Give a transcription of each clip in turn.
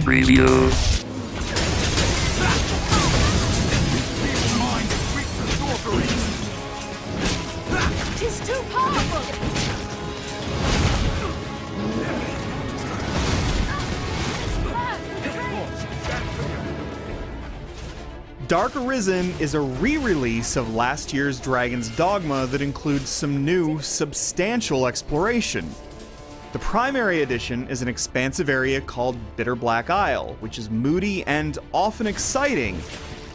Arisen-Review. It's too powerful! Dark Arisen is a re-release of last year's Dragon Dogma that includes some new, substantial exploration. The primary edition is an expansive area called Bitter Black Isle, which is moody and often exciting,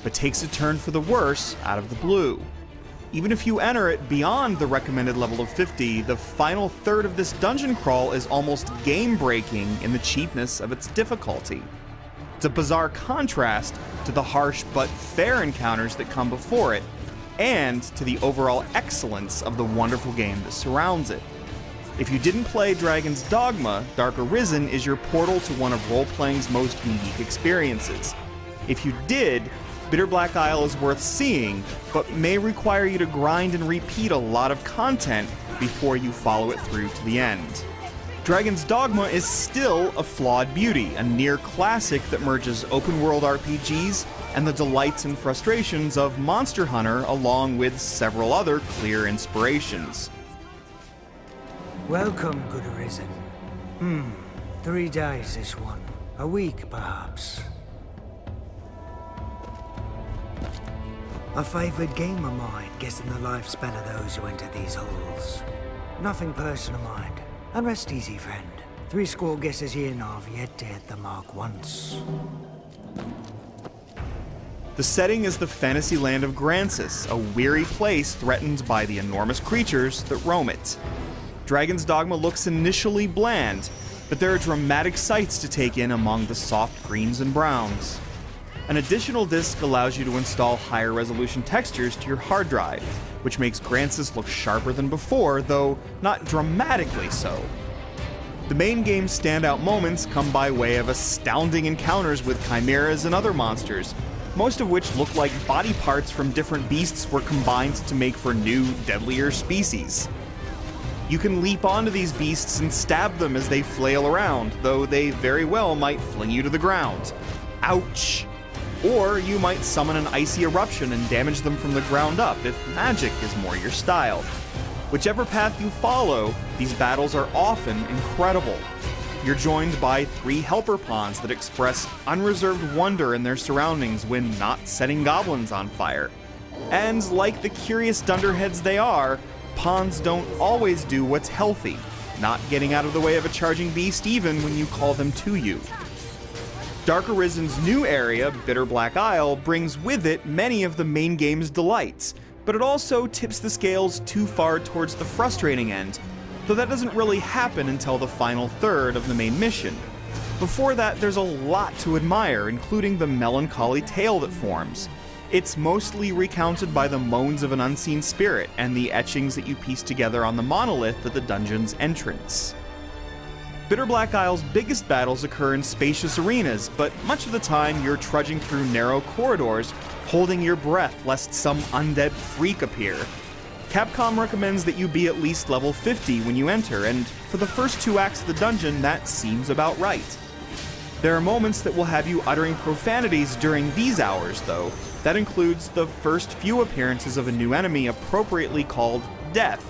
but takes a turn for the worse out of the blue. Even if you enter it beyond the recommended level of 50, the final third of this dungeon crawl is almost game-breaking in the cheapness of its difficulty. It's a bizarre contrast to the harsh but fair encounters that come before it, and to the overall excellence of the wonderful game that surrounds it. If you didn't play Dragon's Dogma, Dark Arisen is your portal to one of role-playing's most unique experiences. If you did, Bitter Black Isle is worth seeing, but may require you to grind and repeat a lot of content before you follow it through to the end. Dragon's Dogma is still a flawed beauty, a near classic that merges open-world RPGs and the delights and frustrations of Monster Hunter along with several other clear inspirations. Welcome, good Arisen. 3 days this one. A week, perhaps. A favoured game of mine, guessing the lifespan of those who enter these halls. Nothing personal, mind. And rest easy, friend. 3 score guesses here now have yet to hit the mark once. The setting is the fantasy land of Grancis, a weary place threatened by the enormous creatures that roam it. Dragon's Dogma looks initially bland, but there are dramatic sights to take in among the soft greens and browns. An additional disc allows you to install higher resolution textures to your hard drive, which makes Grancis look sharper than before, though not dramatically so. The main game's standout moments come by way of astounding encounters with chimeras and other monsters, most of which look like body parts from different beasts were combined to make for new, deadlier species. You can leap onto these beasts and stab them as they flail around, though they very well might fling you to the ground. Ouch! Or you might summon an icy eruption and damage them from the ground up if magic is more your style. Whichever path you follow, these battles are often incredible. You're joined by 3 helper pawns that express unreserved wonder in their surroundings when not setting goblins on fire. And like the curious dunderheads they are, pawns don't always do what's healthy, not getting out of the way of a charging beast even when you call them to you. Dark Arisen's new area, Bitter Black Isle, brings with it many of the main game's delights, but it also tips the scales too far towards the frustrating end, though that doesn't really happen until the final third of the main mission. Before that, there's a lot to admire, including the melancholy tale that forms. It's mostly recounted by the moans of an unseen spirit and the etchings that you piece together on the monolith at the dungeon's entrance. Bitter Black Isle's biggest battles occur in spacious arenas, but much of the time you're trudging through narrow corridors, holding your breath lest some undead freak appear. Capcom recommends that you be at least level 50 when you enter, and for the first 2 acts of the dungeon, that seems about right. There are moments that will have you uttering profanities during these hours, though. That includes the first few appearances of a new enemy appropriately called Death,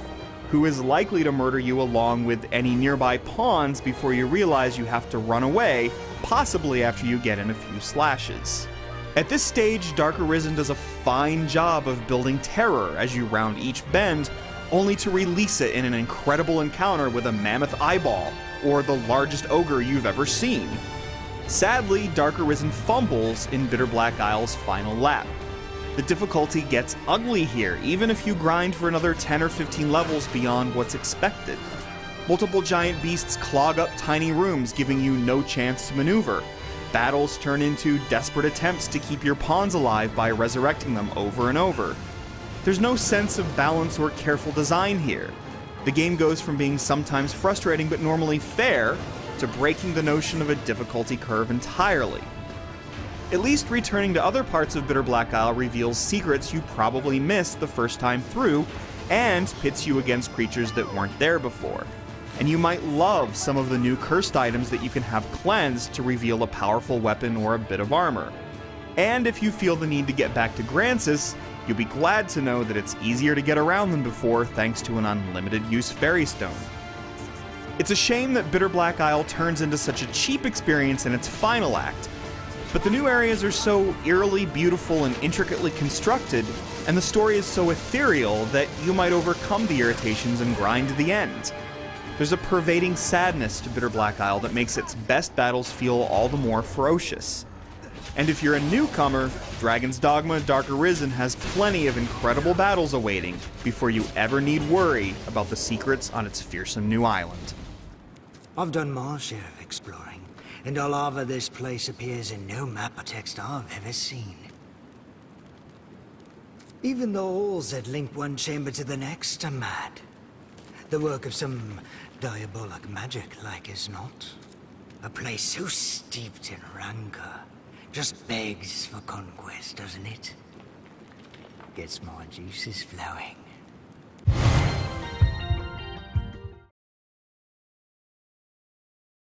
who is likely to murder you along with any nearby pawns before you realize you have to run away, possibly after you get in a few slashes. At this stage, Dark Arisen does a fine job of building terror as you round each bend, only to release it in an incredible encounter with a mammoth eyeball, or the largest ogre you've ever seen. Sadly, Dark Arisen fumbles in Bitter Black Isle's final lap. The difficulty gets ugly here, even if you grind for another 10 or 15 levels beyond what's expected. Multiple giant beasts clog up tiny rooms, giving you no chance to maneuver. Battles turn into desperate attempts to keep your pawns alive by resurrecting them over and over. There's no sense of balance or careful design here. The game goes from being sometimes frustrating but normally fair, to breaking the notion of a difficulty curve entirely. At least returning to other parts of Bitter Black Isle reveals secrets you probably missed the first time through, and pits you against creatures that weren't there before. and you might love some of the new cursed items that you can have cleansed to reveal a powerful weapon or a bit of armor. And if you feel the need to get back to Gransys, you'll be glad to know that it's easier to get around than before thanks to an unlimited use fairy stone. It's a shame that Bitter Black Isle turns into such a cheap experience in its final act, but the new areas are so eerily beautiful and intricately constructed, and the story is so ethereal that you might overcome the irritations and grind to the end. There's a pervading sadness to Bitter Black Isle that makes its best battles feel all the more ferocious. And if you're a newcomer, Dragon's Dogma Dark Arisen has plenty of incredible battles awaiting before you ever need worry about the secrets on its fearsome new island. I've done my share of exploring, and all over this place appears in no map or text I've ever seen. Even the halls that link one chamber to the next are mad. The work of some diabolic magic, like as not. A place so steeped in rancor just begs for conquest, doesn't it? Gets my juices flowing.